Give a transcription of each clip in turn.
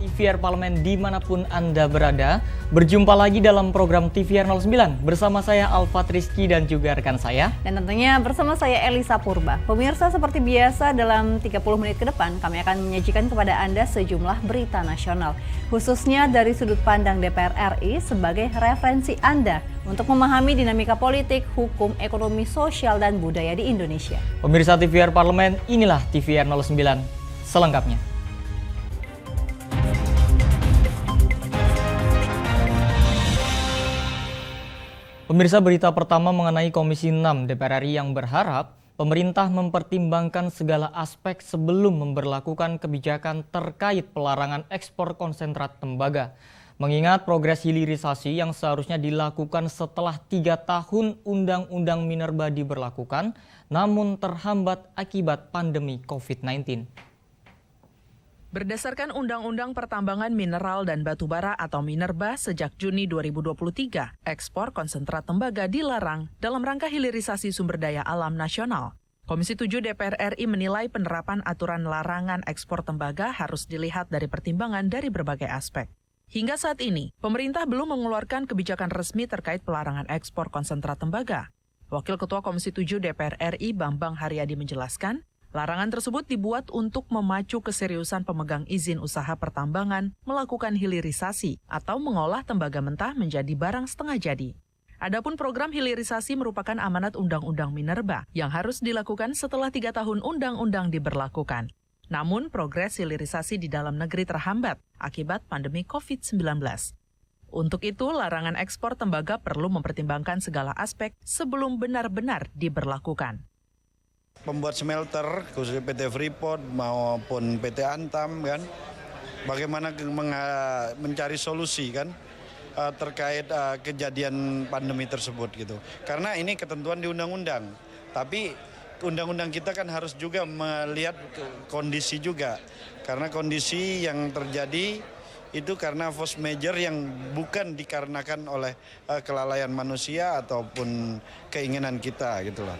TVR Parlemen dimanapun Anda berada. Berjumpa lagi dalam program TVR 09 bersama saya Alfat Rizky dan juga rekan saya. Dan tentunya bersama saya Elisa Purba. Pemirsa, seperti biasa dalam 30 menit ke depan kami akan menyajikan kepada Anda sejumlah berita nasional. Khususnya dari sudut pandang DPR RI sebagai referensi Anda untuk memahami dinamika politik, hukum, ekonomi, sosial, dan budaya di Indonesia. Pemirsa TVR Parlemen, inilah TVR 09 selengkapnya. Pemirsa, berita pertama mengenai Komisi 6 DPR RI yang berharap pemerintah mempertimbangkan segala aspek sebelum memberlakukan kebijakan terkait pelarangan ekspor konsentrat tembaga. Mengingat progres hilirisasi yang seharusnya dilakukan setelah 3 tahun Undang-Undang Minerba diberlakukan, namun terhambat akibat pandemi COVID-19. Berdasarkan Undang-Undang Pertambangan Mineral dan Batubara atau Minerba sejak Juni 2023, ekspor konsentrat tembaga dilarang dalam rangka hilirisasi sumber daya alam nasional. Komisi 7 DPR RI menilai penerapan aturan larangan ekspor tembaga harus dilihat dari pertimbangan dari berbagai aspek. Hingga saat ini, pemerintah belum mengeluarkan kebijakan resmi terkait pelarangan ekspor konsentrat tembaga. Wakil Ketua Komisi 7 DPR RI Bambang Haryadi menjelaskan, larangan tersebut dibuat untuk memacu keseriusan pemegang izin usaha pertambangan melakukan hilirisasi atau mengolah tembaga mentah menjadi barang setengah jadi. Adapun program hilirisasi merupakan amanat Undang-Undang Minerba yang harus dilakukan setelah 3 tahun undang-undang diberlakukan. Namun progres hilirisasi di dalam negeri terhambat akibat pandemi COVID-19. Untuk itu, larangan ekspor tembaga perlu mempertimbangkan segala aspek sebelum benar-benar diberlakukan. Pembuat smelter, khususnya PT Freeport maupun PT Antam kan, bagaimana mencari solusi kan terkait kejadian pandemi tersebut gitu. Karena ini ketentuan di undang-undang, tapi undang-undang kita kan harus juga melihat kondisi juga. Karena kondisi yang terjadi itu karena force major yang bukan dikarenakan oleh kelalaian manusia ataupun keinginan kita gitu loh.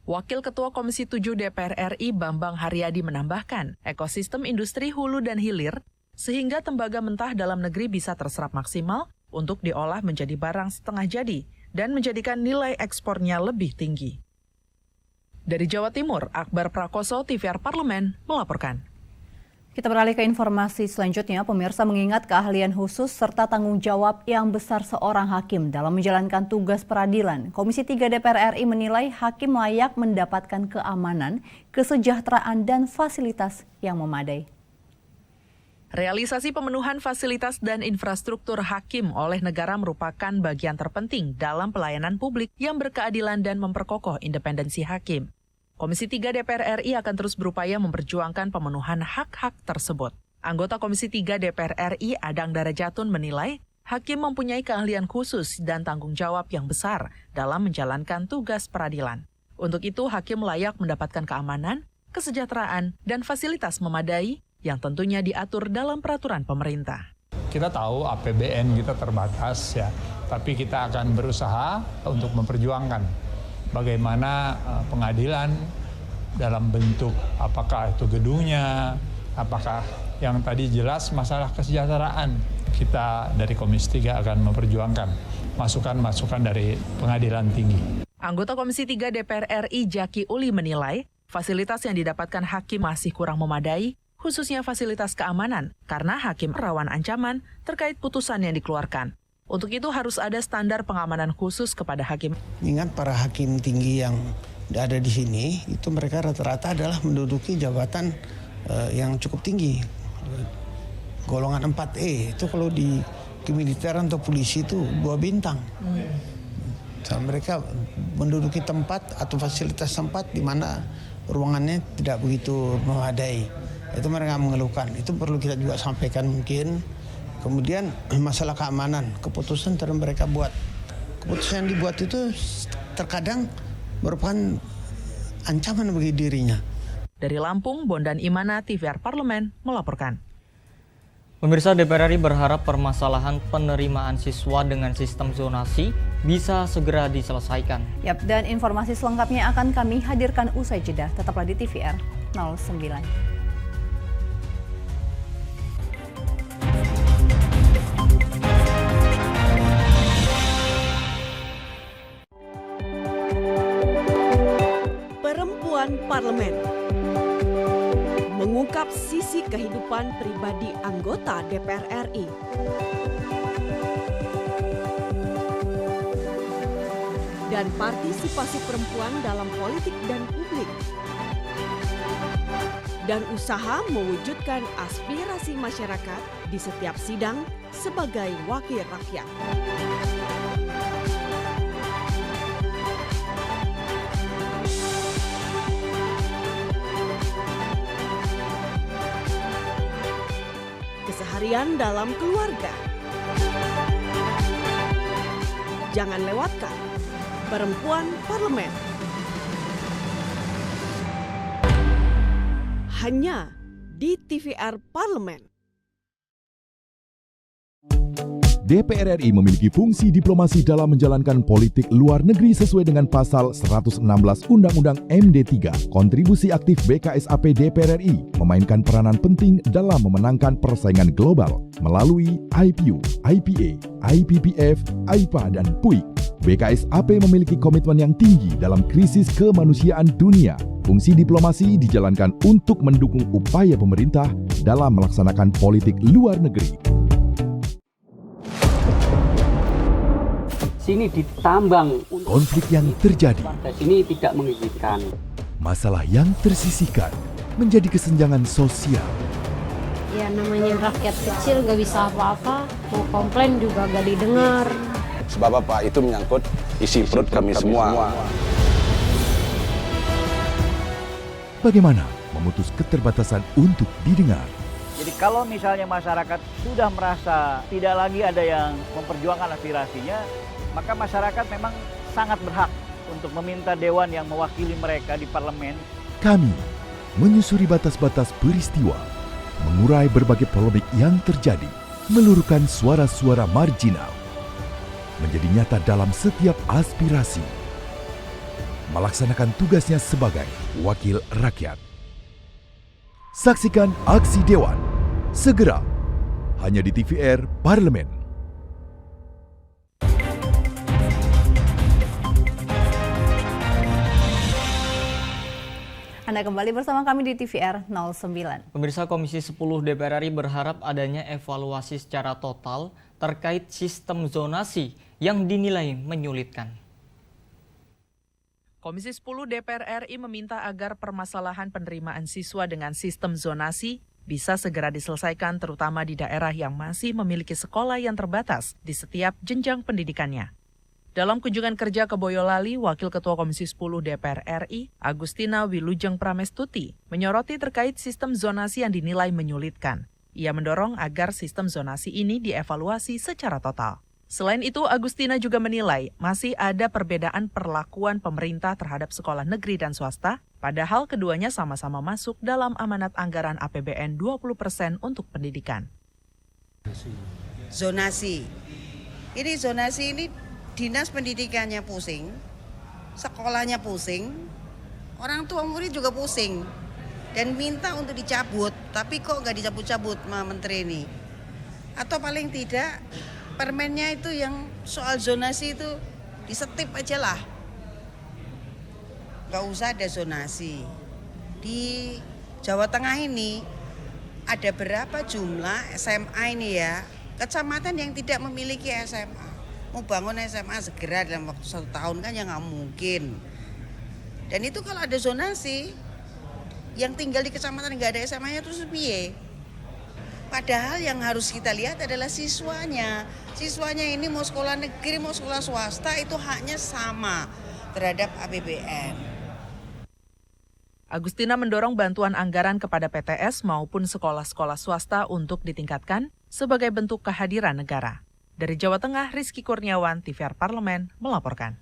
Wakil Ketua Komisi 7 DPR RI Bambang Haryadi menambahkan, ekosistem industri hulu dan hilir sehingga tembaga mentah dalam negeri bisa terserap maksimal untuk diolah menjadi barang setengah jadi dan menjadikan nilai ekspornya lebih tinggi. Dari Jawa Timur, Akbar Prakoso, TVR Parlemen melaporkan. Kita beralih ke informasi selanjutnya. Pemirsa, mengingat keahlian khusus serta tanggung jawab yang besar seorang hakim dalam menjalankan tugas peradilan, Komisi 3 DPR RI menilai hakim layak mendapatkan keamanan, kesejahteraan, dan fasilitas yang memadai. Realisasi pemenuhan fasilitas dan infrastruktur hakim oleh negara merupakan bagian terpenting dalam pelayanan publik yang berkeadilan dan memperkokoh independensi hakim. Komisi 3 DPR RI akan terus berupaya memperjuangkan pemenuhan hak-hak tersebut. Anggota Komisi 3 DPR RI Adang Darajatun menilai hakim mempunyai keahlian khusus dan tanggung jawab yang besar dalam menjalankan tugas peradilan. Untuk itu, hakim layak mendapatkan keamanan, kesejahteraan, dan fasilitas memadai yang tentunya diatur dalam peraturan pemerintah. Kita tahu APBN kita terbatas ya, tapi kita akan berusaha untuk memperjuangkan bagaimana pengadilan dalam bentuk apakah itu gedungnya, apakah yang tadi jelas masalah kesejahteraan. Kita dari Komisi 3 akan memperjuangkan masukan-masukan dari pengadilan tinggi. Anggota Komisi 3 DPR RI Jaki Uli menilai fasilitas yang didapatkan hakim masih kurang memadai, khususnya fasilitas keamanan, karena hakim rawan ancaman terkait putusan yang dikeluarkan. Untuk itu harus ada standar pengamanan khusus kepada hakim. Ingat para hakim tinggi yang ada di sini, itu mereka rata-rata adalah menduduki jabatan yang cukup tinggi. Golongan 4E, itu kalau di kemiliteran atau polisi itu 2 bintang. So, mereka menduduki tempat atau fasilitas tempat di mana ruangannya tidak begitu memadai. Itu mereka mengeluhkan, itu perlu kita juga sampaikan mungkin. Kemudian masalah keamanan, keputusan yang mereka buat. Keputusan yang dibuat itu terkadang merupakan ancaman bagi dirinya. Dari Lampung, Bondan Imana, TVR Parlemen melaporkan. Pemirsa, DPR RI berharap permasalahan penerimaan siswa dengan sistem zonasi bisa segera diselesaikan. Yap, dan informasi selengkapnya akan kami hadirkan usai jeda. Tetaplah di TVR 09. sisi kehidupan pribadi anggota DPR RI. Dan partisipasi perempuan dalam politik dan publik. Dan usaha mewujudkan aspirasi masyarakat di setiap sidang sebagai wakil rakyat. Keseharian dalam keluarga. Jangan lewatkan Perempuan Parlemen. Hanya di TVR Parlemen. DPR RI memiliki fungsi diplomasi dalam menjalankan politik luar negeri sesuai dengan pasal 116 Undang-Undang MD 3. Kontribusi aktif BKSAP DPR RI memainkan peranan penting dalam memenangkan persaingan global melalui IPU, IPA, IPPF, AIPA, dan PUIK. BKSAP memiliki komitmen yang tinggi dalam krisis kemanusiaan dunia. Fungsi diplomasi dijalankan untuk mendukung upaya pemerintah dalam melaksanakan politik luar negeri. Sini ditambang. Konflik yang terjadi, Sini tidak mengizinkan. masalah yang tersisihkan menjadi kesenjangan sosial. Ya namanya rakyat kecil gak bisa apa-apa, mau komplain juga gak didengar. Sebab apa? Itu menyangkut isi perut kami semua. Bagaimana memutus keterbatasan untuk didengar? Jadi kalau misalnya masyarakat sudah merasa tidak lagi ada yang memperjuangkan aspirasinya, maka masyarakat memang sangat berhak untuk meminta dewan yang mewakili mereka di parlemen. Kami menyusuri batas-batas peristiwa, mengurai berbagai polemik yang terjadi, meluruhkan suara-suara marginal, menjadi nyata dalam setiap aspirasi, melaksanakan tugasnya sebagai wakil rakyat. Saksikan aksi Dewan segera hanya di TVR Parlemen. Anda kembali bersama kami di TVR 09. Pemirsa, Komisi 10 DPR RI berharap adanya evaluasi secara total terkait sistem zonasi yang dinilai menyulitkan. Komisi 10 DPR RI meminta agar permasalahan penerimaan siswa dengan sistem zonasi bisa segera diselesaikan, terutama di daerah yang masih memiliki sekolah yang terbatas di setiap jenjang pendidikannya. Dalam kunjungan kerja ke Boyolali, Wakil Ketua Komisi 10 DPR RI, Agustina Wilujeng Pramestuti, menyoroti terkait sistem zonasi yang dinilai menyulitkan. Ia mendorong agar sistem zonasi ini dievaluasi secara total. Selain itu, Agustina juga menilai masih ada perbedaan perlakuan pemerintah terhadap sekolah negeri dan swasta, padahal keduanya sama-sama masuk dalam amanat anggaran APBN 20% untuk pendidikan. Zonasi. Ini zonasi ini Dinas Pendidikannya pusing, sekolahnya pusing, orang tua murid juga pusing. Dan minta untuk dicabut, tapi kok nggak dicabut-cabut sama menteri ini. Atau paling tidak permennya itu yang soal zonasi itu disetip aja lah. Nggak usah ada zonasi. Di Jawa Tengah ini ada berapa jumlah SMA ini ya, kecamatan yang tidak memiliki SMA. Mau bangun SMA segera dalam waktu 1 tahun kan ya nggak mungkin. Dan itu kalau ada zonasi, yang tinggal di kecamatan nggak ada SMA-nya terus piye? Padahal yang harus kita lihat adalah siswanya. Siswanya ini mau sekolah negeri, mau sekolah swasta itu haknya sama terhadap APBN. Agustina mendorong bantuan anggaran kepada PTS maupun sekolah-sekolah swasta untuk ditingkatkan sebagai bentuk kehadiran negara. Dari Jawa Tengah, Rizky Kurniawan, TVR Parlemen, melaporkan.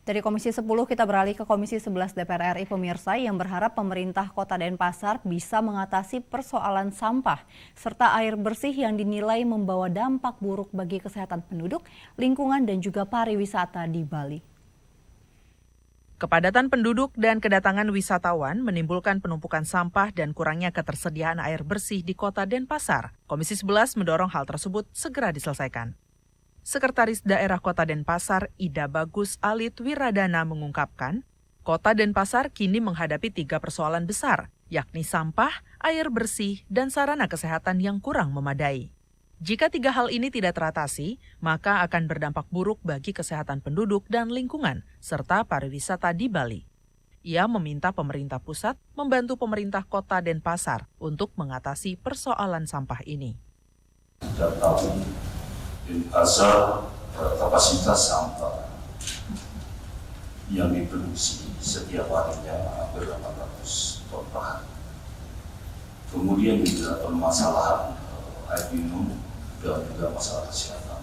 Dari Komisi 10 kita beralih ke Komisi 11 DPR RI pemirsa yang berharap pemerintah Kota Denpasar bisa mengatasi persoalan sampah serta air bersih yang dinilai membawa dampak buruk bagi kesehatan penduduk, lingkungan dan juga pariwisata di Bali. Kepadatan penduduk dan kedatangan wisatawan menimbulkan penumpukan sampah dan kurangnya ketersediaan air bersih di Kota Denpasar. Komisi 11 mendorong hal tersebut segera diselesaikan. Sekretaris Daerah Kota Denpasar, Ida Bagus Alit Wiradana mengungkapkan, Kota Denpasar kini menghadapi 3 persoalan besar, yakni sampah, air bersih, dan sarana kesehatan yang kurang memadai. Jika 3 hal ini tidak teratasi, maka akan berdampak buruk bagi kesehatan penduduk dan lingkungan, serta pariwisata di Bali. Ia meminta pemerintah pusat membantu pemerintah kota Denpasar untuk mengatasi persoalan sampah ini. Setiap tahun Denpasar kapasitas sampah yang diproduksi setiap harinya hampir 800 ton per hari. Kemudian juga permasalahan air minum dan juga masalah kesehatan.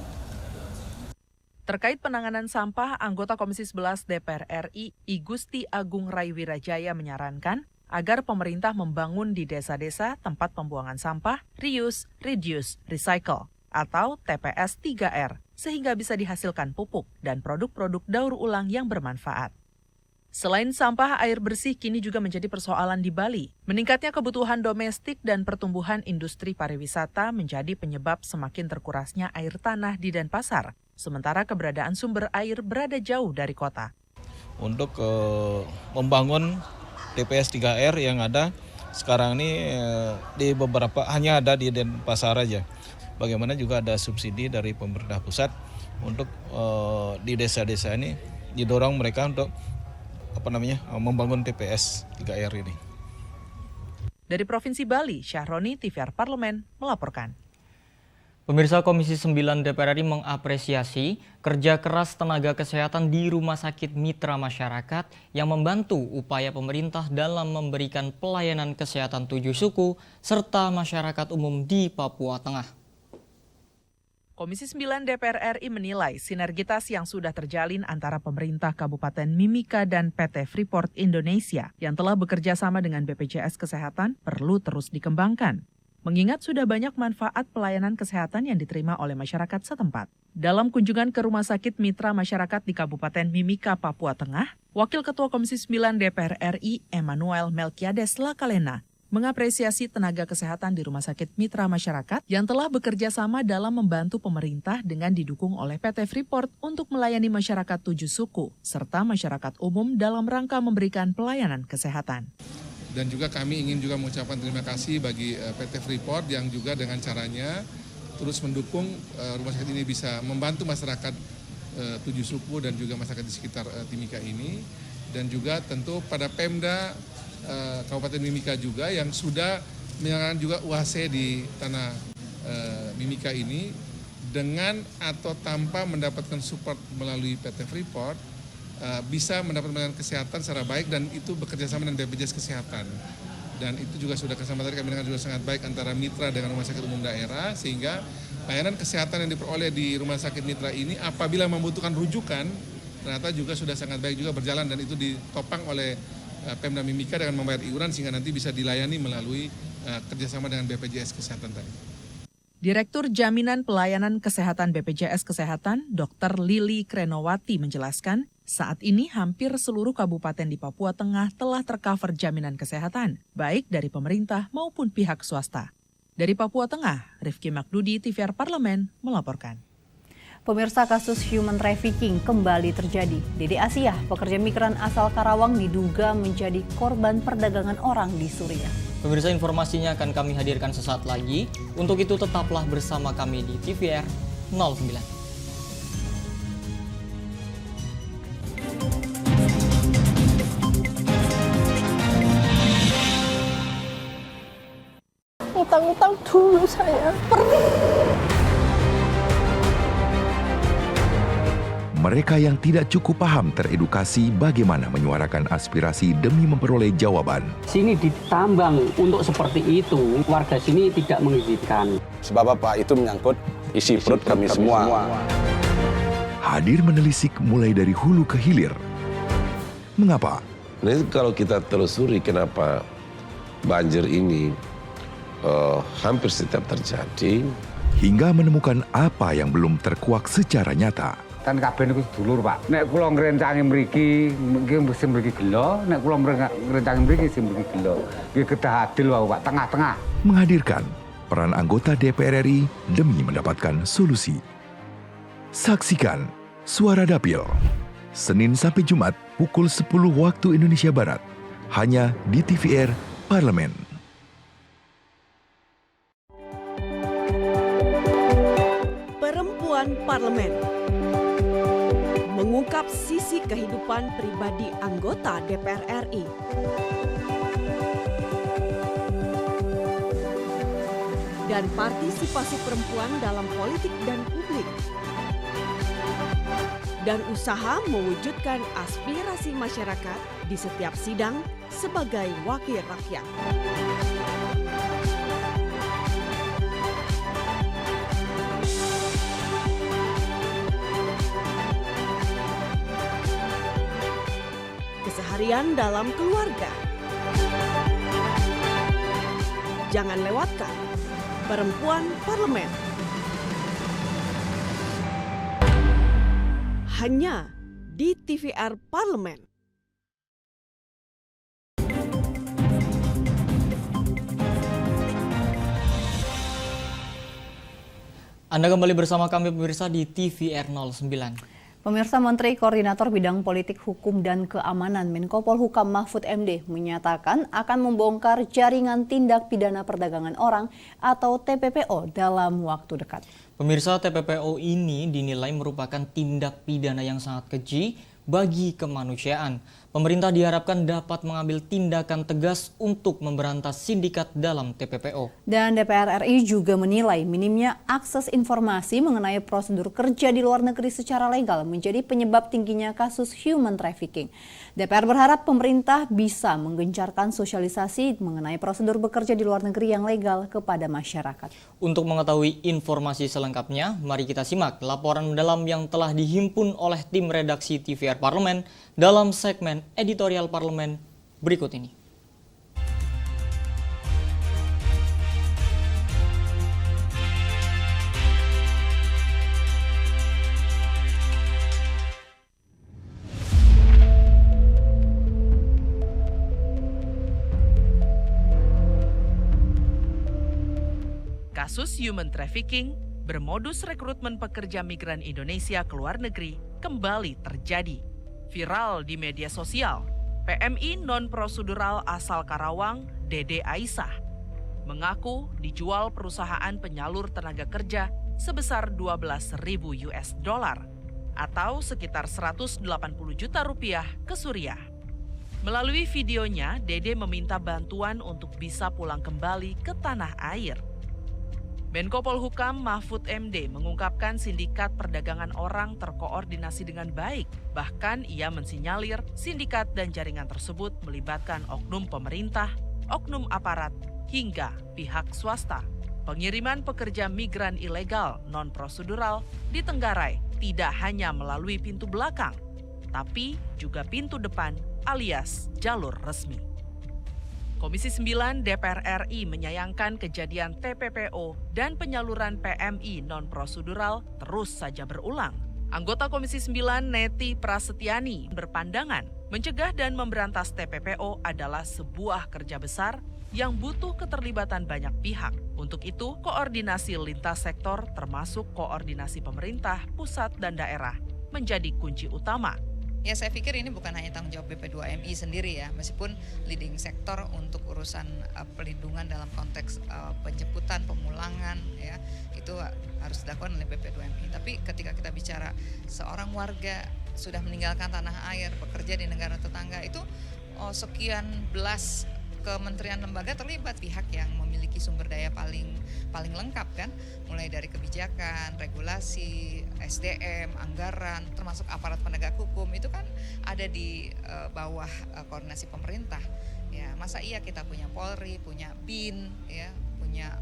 Terkait penanganan sampah, anggota Komisi 11 DPR RI, I Gusti Agung Rai Wirajaya menyarankan agar pemerintah membangun di desa-desa tempat pembuangan sampah, reuse, reduce, recycle, atau TPS 3R, sehingga bisa dihasilkan pupuk dan produk-produk daur ulang yang bermanfaat. Selain sampah, air bersih kini juga menjadi persoalan di Bali. Meningkatnya kebutuhan domestik dan pertumbuhan industri pariwisata menjadi penyebab semakin terkurasnya air tanah di Denpasar, sementara keberadaan sumber air berada jauh dari kota. Untuk membangun TPS 3R yang ada sekarang ini di beberapa hanya ada di Denpasar aja. Bagaimana juga ada subsidi dari pemerintah pusat untuk di desa-desa ini didorong mereka untuk membangun TPS 3R ini. Dari Provinsi Bali, Syahroni, TVR Parlemen melaporkan. Pemirsa, Komisi 9 DPR RI mengapresiasi kerja keras tenaga kesehatan di Rumah Sakit Mitra Masyarakat yang membantu upaya pemerintah dalam memberikan pelayanan kesehatan 7 suku serta masyarakat umum di Papua Tengah. Komisi 9 DPR RI menilai sinergitas yang sudah terjalin antara pemerintah Kabupaten Mimika dan PT Freeport Indonesia yang telah bekerja sama dengan BPJS Kesehatan perlu terus dikembangkan. Mengingat sudah banyak manfaat pelayanan kesehatan yang diterima oleh masyarakat setempat. Dalam kunjungan ke Rumah Sakit Mitra Masyarakat di Kabupaten Mimika, Papua Tengah, Wakil Ketua Komisi 9 DPR RI Emmanuel Melkiades Lakalena mengapresiasi tenaga kesehatan di Rumah Sakit Mitra Masyarakat yang telah bekerja sama dalam membantu pemerintah dengan didukung oleh PT Freeport untuk melayani masyarakat 7 suku, serta masyarakat umum dalam rangka memberikan pelayanan kesehatan. Dan juga kami ingin juga mengucapkan terima kasih bagi PT Freeport yang juga dengan caranya terus mendukung rumah sakit ini bisa membantu masyarakat 7 suku dan juga masyarakat di sekitar Timika ini. Dan juga tentu pada Pemda Kabupaten Mimika juga yang sudah menyalurkan juga UHC di tanah Mimika ini dengan atau tanpa mendapatkan support melalui PT Freeport bisa mendapat pelayanan kesehatan secara baik dan itu bekerja sama dengan BPJS Kesehatan. Dan itu juga sudah kerjasama tadi kami dengar juga sangat baik antara mitra dengan rumah sakit umum daerah sehingga layanan kesehatan yang diperoleh di rumah sakit mitra ini apabila membutuhkan rujukan ternyata juga sudah sangat baik juga berjalan dan itu ditopang oleh Pemda Mimika dengan membayar iuran sehingga nanti bisa dilayani melalui kerjasama dengan BPJS Kesehatan tadi. Direktur Jaminan Pelayanan Kesehatan BPJS Kesehatan, Dr. Lili Krenowati menjelaskan, saat ini hampir seluruh kabupaten di Papua Tengah telah tercover jaminan kesehatan, baik dari pemerintah maupun pihak swasta. Dari Papua Tengah, Rifki Makdudi, TVR Parlemen melaporkan. Pemirsa, kasus human trafficking kembali terjadi. Dede Asia, pekerja migran asal Karawang diduga menjadi korban perdagangan orang di Suriah. Pemirsa, informasinya akan kami hadirkan sesaat lagi. Untuk itu tetaplah bersama kami di TVR 09. Utang-utang dulu saya. Mereka yang tidak cukup paham teredukasi bagaimana menyuarakan aspirasi demi memperoleh jawaban. Sini ditambang untuk seperti itu, warga sini tidak mengizinkan. Sebab apa? Itu menyangkut isi perut kami semua. Hadir menelisik mulai dari hulu ke hilir. Mengapa? Nah, kalau kita telusuri kenapa banjir ini hampir setiap terjadi. Hingga menemukan apa yang belum terkuak secara nyata. Kan kabeh niku sedulur, Pak. Nek kula ngrencangi mriki, mesti mriki gelo, nek kula ngrencangi mriki sing mriki gelo. Nggih kedah adil wae, Pak, tengah-tengah. Menghadirkan peran anggota DPR RI demi mendapatkan solusi. Saksikan Suara Dapil, Senin sampai Jumat pukul 10 waktu Indonesia Barat, hanya di TVR Parlemen. Perempuan Parlemen mengungkap sisi kehidupan pribadi anggota DPR RI. Dan partisipasi perempuan dalam politik dan publik. Dan usaha mewujudkan aspirasi masyarakat di setiap sidang sebagai wakil rakyat. Keseharian dalam keluarga. Jangan lewatkan Perempuan Parlemen. Hanya di TVR Parlemen. Anda kembali bersama kami pemirsa di TVR 09. Pemirsa, Menteri Koordinator Bidang Politik, Hukum, dan Keamanan Menko Polhukam Mahfud MD menyatakan akan membongkar jaringan tindak pidana perdagangan orang atau TPPO dalam waktu dekat. Pemirsa, TPPO ini dinilai merupakan tindak pidana yang sangat keji bagi kemanusiaan. Pemerintah diharapkan dapat mengambil tindakan tegas untuk memberantas sindikat dalam TPPO. Dan DPR RI juga menilai minimnya akses informasi mengenai prosedur kerja di luar negeri secara legal menjadi penyebab tingginya kasus human trafficking. DPR berharap pemerintah bisa menggencarkan sosialisasi mengenai prosedur bekerja di luar negeri yang legal kepada masyarakat. Untuk mengetahui informasi selengkapnya, mari kita simak laporan mendalam yang telah dihimpun oleh tim redaksi TVR Parlemen dalam segmen editorial Parlemen berikut ini. Kasus human trafficking bermodus rekrutmen pekerja migran Indonesia ke luar negeri kembali terjadi. Viral di media sosial, PMI non-prosedural asal Karawang, Dede Aisyah, mengaku dijual perusahaan penyalur tenaga kerja sebesar 12.000 US dollar atau sekitar 180 juta rupiah ke Suriah. Melalui videonya, Dede meminta bantuan untuk bisa pulang kembali ke tanah air. Menko Polhukam Mahfud MD mengungkapkan sindikat perdagangan orang terkoordinasi dengan baik. Bahkan ia mensinyalir sindikat dan jaringan tersebut melibatkan oknum pemerintah, oknum aparat, hingga pihak swasta. Pengiriman pekerja migran ilegal non-prosedural ditenggarai tidak hanya melalui pintu belakang, tapi juga pintu depan alias jalur resmi. Komisi 9 DPR RI menyayangkan kejadian TPPO dan penyaluran PMI non-prosedural terus saja berulang. Anggota Komisi 9 Neti Prasetyani berpandangan mencegah dan memberantas TPPO adalah sebuah kerja besar yang butuh keterlibatan banyak pihak. Untuk itu, koordinasi lintas sektor termasuk koordinasi pemerintah, pusat, dan daerah menjadi kunci utama. Ya, saya pikir ini bukan hanya tanggung jawab BP2MI sendiri ya, meskipun leading sektor untuk urusan pelindungan dalam konteks penjemputan, pemulangan ya, itu harus dilakukan oleh BP2MI. Tapi ketika kita bicara seorang warga sudah meninggalkan tanah air, bekerja di negara tetangga, itu sekian belas kementerian lembaga terlibat, pihak yang memiliki sumber daya paling lengkap kan, mulai dari kebijakan, regulasi, SDM, anggaran, termasuk aparat penegak hukum itu kan ada di bawah koordinasi pemerintah. Ya, masa iya kita punya Polri, punya BIN, ya, punya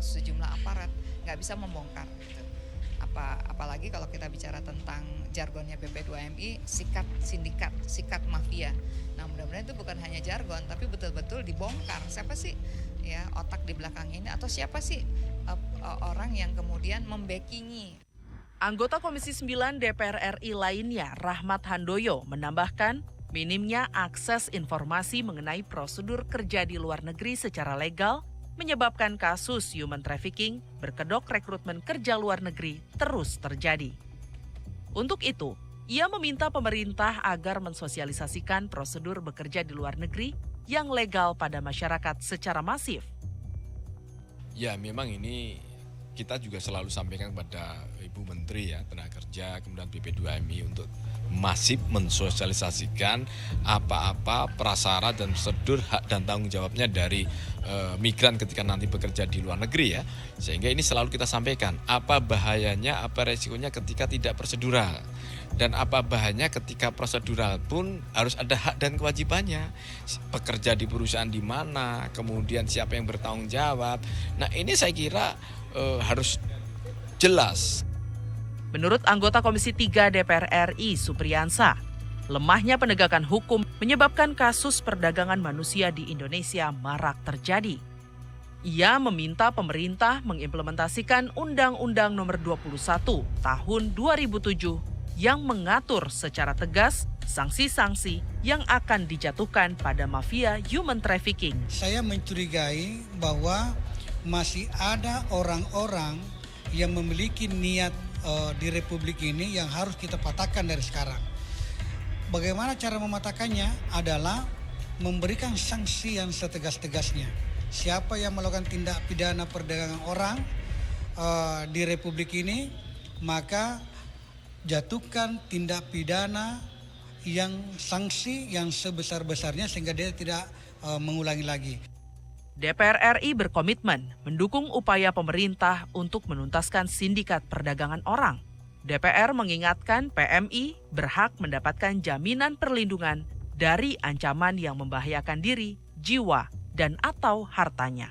sejumlah aparat, nggak bisa membongkar. Gitu. Apalagi kalau kita bicara tentang jargonnya BP2MI, sikat sindikat, sikat mafia. Nah, mudah-mudahan itu bukan hanya jargon, tapi betul-betul dibongkar. Siapa sih ya otak di belakang ini, atau siapa sih orang yang kemudian membackingi? Anggota Komisi 9 DPR RI lainnya, Rahmat Handoyo, menambahkan minimnya akses informasi mengenai prosedur kerja di luar negeri secara legal menyebabkan kasus human trafficking berkedok rekrutmen kerja luar negeri terus terjadi. Untuk itu, ia meminta pemerintah agar mensosialisasikan prosedur bekerja di luar negeri yang legal pada masyarakat secara masif. Ya, memang ini kita juga selalu sampaikan kepada Ibu Menteri ya, Tenaga Kerja, kemudian BP2MI untuk masif mensosialisasikan apa-apa prasyarat dan prosedur hak dan tanggung jawabnya dari migran ketika nanti bekerja di luar negeri ya. Sehingga ini selalu kita sampaikan, apa bahayanya, apa resikonya ketika tidak prosedural. Dan apa bahayanya ketika prosedural pun harus ada hak dan kewajibannya. Pekerja di perusahaan di mana, kemudian siapa yang bertanggung jawab. Nah ini saya kira harus jelas. Menurut anggota Komisi 3 DPR RI Supriyansa, lemahnya penegakan hukum menyebabkan kasus perdagangan manusia di Indonesia marak terjadi. Ia meminta pemerintah mengimplementasikan Undang-Undang Nomor 21 Tahun 2007 yang mengatur secara tegas sanksi-sanksi yang akan dijatuhkan pada mafia human trafficking. Saya mencurigai bahwa masih ada orang-orang yang memiliki niat di Republik ini yang harus kita patahkan dari sekarang. Bagaimana cara mematahkannya adalah memberikan sanksi yang setegas-tegasnya. Siapa yang melakukan tindak pidana perdagangan orang di Republik ini, maka jatuhkan tindak pidana yang sanksi yang sebesar-besarnya sehingga dia tidak mengulangi lagi. DPR RI berkomitmen mendukung upaya pemerintah untuk menuntaskan sindikat perdagangan orang. DPR mengingatkan PMI berhak mendapatkan jaminan perlindungan dari ancaman yang membahayakan diri, jiwa, dan atau hartanya.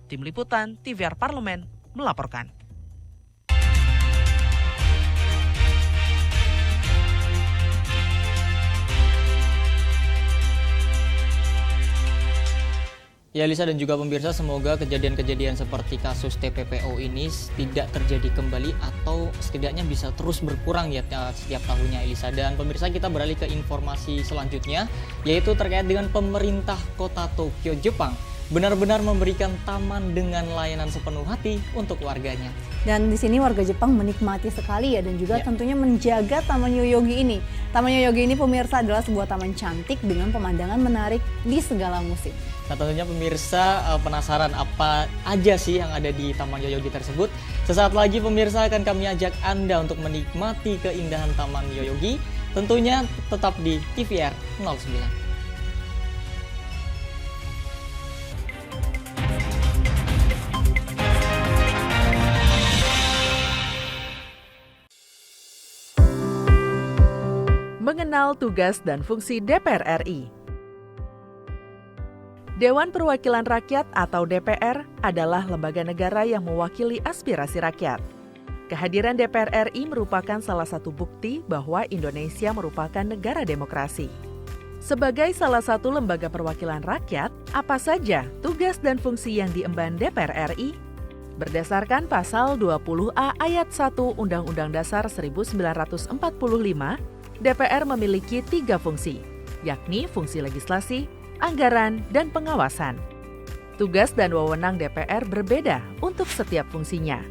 Tim Liputan TVR Parlemen melaporkan. Ya Lisa dan juga pemirsa, semoga kejadian-kejadian seperti kasus TPPO ini tidak terjadi kembali atau setidaknya bisa terus berkurang ya setiap tahunnya Elisa. Dan pemirsa, kita beralih ke informasi selanjutnya, yaitu terkait dengan pemerintah kota Tokyo, Jepang benar-benar memberikan taman dengan layanan sepenuh hati untuk warganya. Dan di sini warga Jepang menikmati sekali ya, dan juga tentunya menjaga Taman Yoyogi ini. Taman Yoyogi ini pemirsa adalah sebuah taman cantik dengan pemandangan menarik di segala musim. Nah tentunya pemirsa penasaran apa aja sih yang ada di Taman Yoyogi tersebut. Sesaat lagi pemirsa akan kami ajak Anda untuk menikmati keindahan Taman Yoyogi. Tentunya tetap di TVR 09. Mengenal tugas dan fungsi DPR RI. Dewan Perwakilan Rakyat atau DPR adalah lembaga negara yang mewakili aspirasi rakyat. Kehadiran DPR RI merupakan salah satu bukti bahwa Indonesia merupakan negara demokrasi. Sebagai salah satu lembaga perwakilan rakyat, apa saja tugas dan fungsi yang diemban DPR RI? Berdasarkan pasal 20A ayat 1 Undang-Undang Dasar 1945, DPR memiliki 3 fungsi, yakni fungsi legislasi, anggaran, dan pengawasan. Tugas dan wewenang DPR berbeda untuk setiap fungsinya.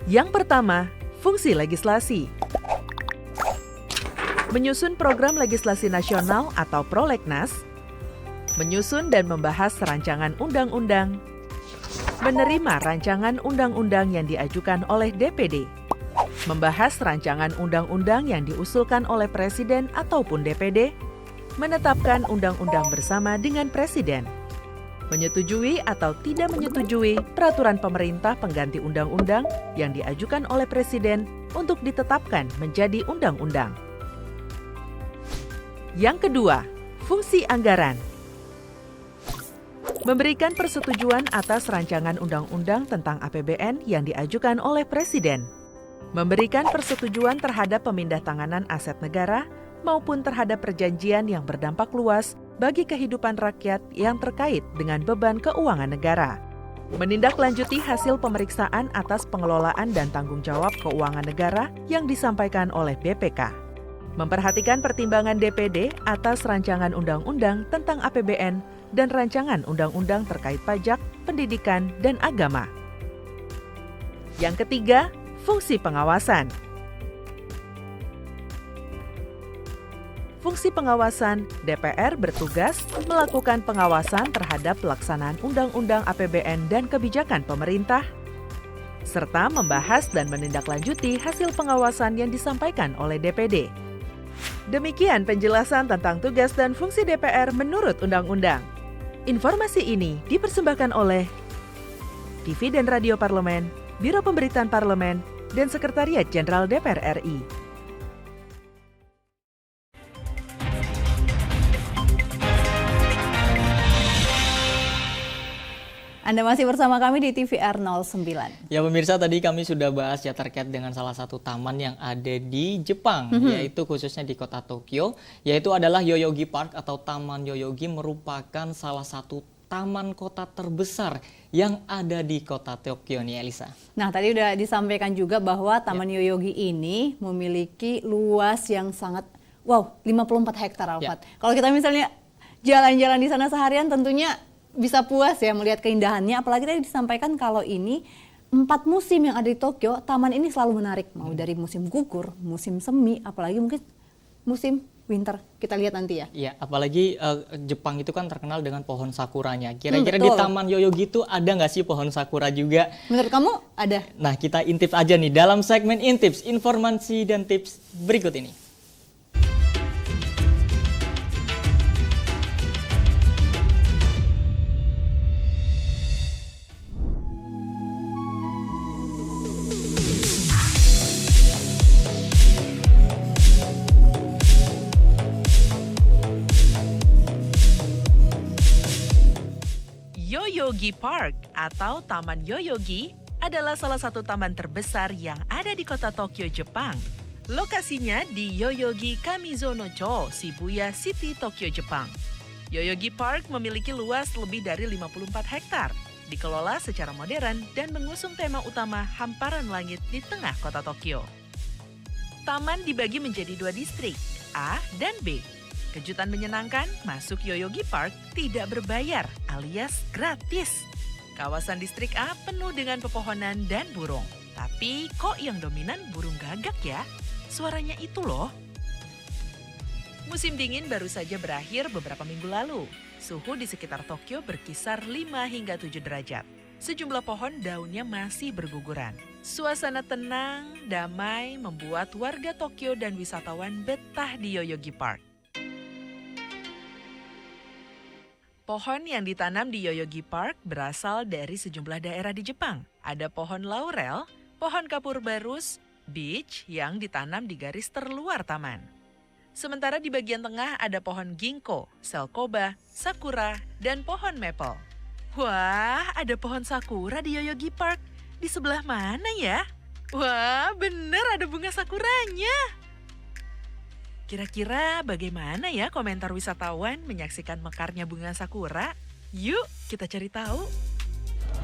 Yang pertama, fungsi legislasi. Menyusun program legislasi nasional atau prolegnas, menyusun dan membahas rancangan undang-undang, menerima rancangan undang-undang yang diajukan oleh DPD, membahas rancangan undang-undang yang diusulkan oleh Presiden ataupun DPD, menetapkan undang-undang bersama dengan Presiden, menyetujui atau tidak menyetujui peraturan pemerintah pengganti undang-undang yang diajukan oleh Presiden untuk ditetapkan menjadi undang-undang. Yang kedua, fungsi anggaran. Memberikan persetujuan atas rancangan undang-undang tentang APBN yang diajukan oleh Presiden. Memberikan persetujuan terhadap pemindah-tanganan aset negara maupun terhadap perjanjian yang berdampak luas bagi kehidupan rakyat yang terkait dengan beban keuangan negara. Menindaklanjuti hasil pemeriksaan atas pengelolaan dan tanggung jawab keuangan negara yang disampaikan oleh BPK. Memperhatikan pertimbangan DPD atas rancangan undang-undang tentang APBN dan rancangan undang-undang terkait pajak, pendidikan, dan agama. Yang ketiga, fungsi pengawasan. Fungsi pengawasan, DPR bertugas melakukan pengawasan terhadap pelaksanaan Undang-Undang APBN dan kebijakan pemerintah, serta membahas dan menindaklanjuti hasil pengawasan yang disampaikan oleh DPD. Demikian penjelasan tentang tugas dan fungsi DPR menurut Undang-Undang. Informasi ini dipersembahkan oleh TV dan Radio Parlemen, Biro Pemberitaan Parlemen, dan Sekretariat Jenderal DPR RI. Anda masih bersama kami di TVR 09. Ya pemirsa, tadi kami sudah bahas ya terkait dengan salah satu taman yang ada di Jepang, yaitu khususnya di kota Tokyo, yaitu adalah Yoyogi Park atau Taman Yoyogi, merupakan salah satu taman kota terbesar yang ada di kota Tokyo nih, Elisa. Nah, tadi udah disampaikan juga bahwa Taman Yoyogi ini memiliki luas yang sangat, 54 hektar, Alfat. Kalau kita misalnya jalan-jalan di sana seharian tentunya bisa puas ya melihat keindahannya, apalagi tadi disampaikan kalau ini 4 musim yang ada di Tokyo, taman ini selalu menarik, mau dari musim gugur, musim semi, apalagi mungkin musim winter. Kita lihat nanti ya. Iya, apalagi Jepang itu kan terkenal dengan pohon sakuranya. Kira-kira di Taman Yoyogi itu ada nggak sih pohon sakura juga? Menurut kamu ada? Nah, kita intip aja nih dalam segmen Intips, informasi dan tips berikut ini. Yoyogi Park atau Taman Yoyogi adalah salah satu taman terbesar yang ada di kota Tokyo, Jepang. Lokasinya di Yoyogi Kamizono-cho, Shibuya City, Tokyo, Jepang. Yoyogi Park memiliki luas lebih dari 54 hektar, dikelola secara modern dan mengusung tema utama hamparan langit di tengah kota Tokyo. Taman dibagi menjadi 2 distrik, A dan B. Kejutan menyenangkan, masuk Yoyogi Park tidak berbayar alias gratis. Kawasan distrik A penuh dengan pepohonan dan burung. Tapi kok yang dominan burung gagak ya? Suaranya itu loh. Musim dingin baru saja berakhir beberapa minggu lalu. Suhu di sekitar Tokyo berkisar 5 hingga 7 derajat. Sejumlah pohon daunnya masih berguguran. Suasana tenang, damai membuat warga Tokyo dan wisatawan betah di Yoyogi Park. Pohon yang ditanam di Yoyogi Park berasal dari sejumlah daerah di Jepang. Ada pohon laurel, pohon kapur barus, beech yang ditanam di garis terluar taman. Sementara di bagian tengah ada pohon ginkgo, selkoba, sakura, dan pohon maple. Wah, ada pohon sakura di Yoyogi Park. Di sebelah mana ya? Wah, bener ada bunga sakuranya. Kira-kira bagaimana ya komentar wisatawan menyaksikan mekarnya bunga sakura? Yuk, kita cari tahu.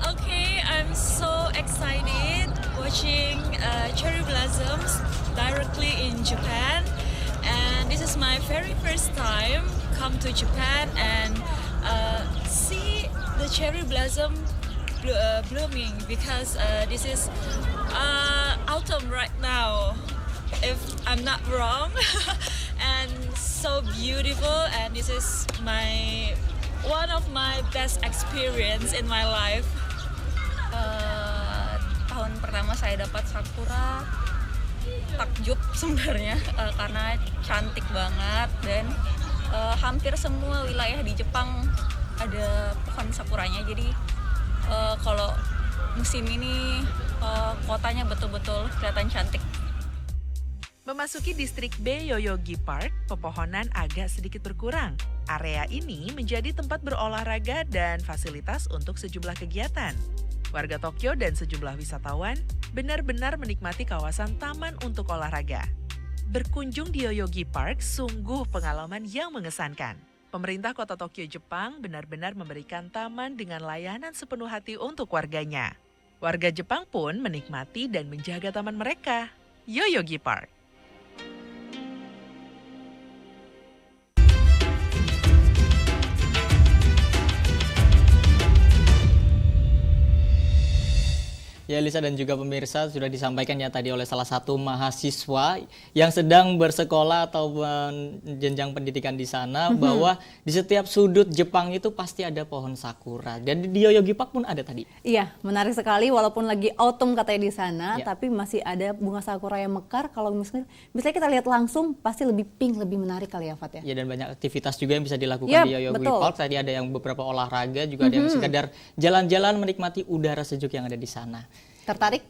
Okay, I'm so excited watching cherry blossoms directly in Japan. And this is my very first time come to Japan and see the cherry blossom blooming because this is autumn right now, if I'm not wrong. And so beautiful, and this is one of my best experience in my life. Tahun pertama saya dapat sakura, takjub sebenarnya karena cantik banget dan hampir semua wilayah di Jepang ada pohon sakuranya. Jadi kalau musim ini kotanya betul-betul kelihatan cantik. Memasuki distrik B Yoyogi Park, pepohonan agak sedikit berkurang. Area ini menjadi tempat berolahraga dan fasilitas untuk sejumlah kegiatan. Warga Tokyo dan sejumlah wisatawan benar-benar menikmati kawasan taman untuk olahraga. Berkunjung di Yoyogi Park sungguh pengalaman yang mengesankan. Pemerintah kota Tokyo, Jepang benar-benar memberikan taman dengan layanan sepenuh hati untuk warganya. Warga Jepang pun menikmati dan menjaga taman mereka, Yoyogi Park. Ya Elisa dan juga pemirsa, sudah disampaikan ya tadi oleh salah satu mahasiswa yang sedang bersekolah atau jenjang pendidikan di sana bahwa di setiap sudut Jepang itu pasti ada pohon sakura. Dan di Yoyogi Park pun ada tadi. Iya, menarik sekali walaupun lagi autumn katanya di sana, tapi masih ada bunga sakura yang mekar. Kalau misalnya kita lihat langsung pasti lebih pink, lebih menarik kali ya Fat ya. Ya, dan banyak aktivitas juga yang bisa dilakukan di Yoyogi Park. Tadi ada yang beberapa olahraga, juga ada yang sekedar jalan-jalan menikmati udara sejuk yang ada di sana. Tertarik?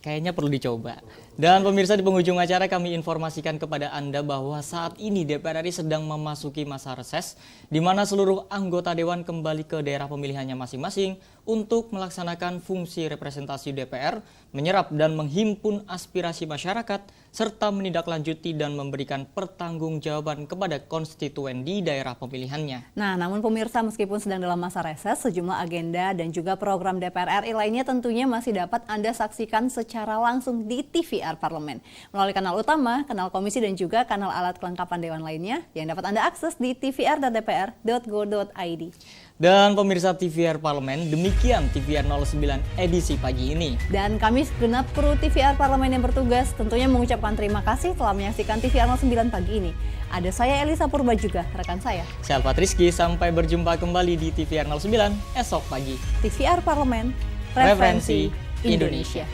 Kayaknya perlu dicoba. Dan pemirsa, di penghujung acara kami informasikan kepada Anda bahwa saat ini DPR RI sedang memasuki masa reses, di mana seluruh anggota Dewan kembali ke daerah pemilihannya masing-masing untuk melaksanakan fungsi representasi DPR, menyerap dan menghimpun aspirasi masyarakat, serta menindaklanjuti dan memberikan pertanggungjawaban kepada konstituen di daerah pemilihannya. Nah, namun pemirsa, meskipun sedang dalam masa reses, sejumlah agenda dan juga program DPR RI lainnya tentunya masih dapat Anda saksikan secara langsung di TVR Parlemen melalui kanal utama, kanal komisi dan juga kanal alat kelengkapan dewan lainnya yang dapat Anda akses di tvr.dpr.go.id. Dan pemirsa TVR Parlemen, demikian TVR 09 edisi pagi ini. Dan kami segenap kru TVR Parlemen yang bertugas tentunya mengucapkan terima kasih telah menyaksikan TVR 09 pagi ini. Ada saya Elisa Purba juga, rekan saya. Saya Alfat Rizky, sampai berjumpa kembali di TVR 09 esok pagi. TVR Parlemen, referensi Indonesia.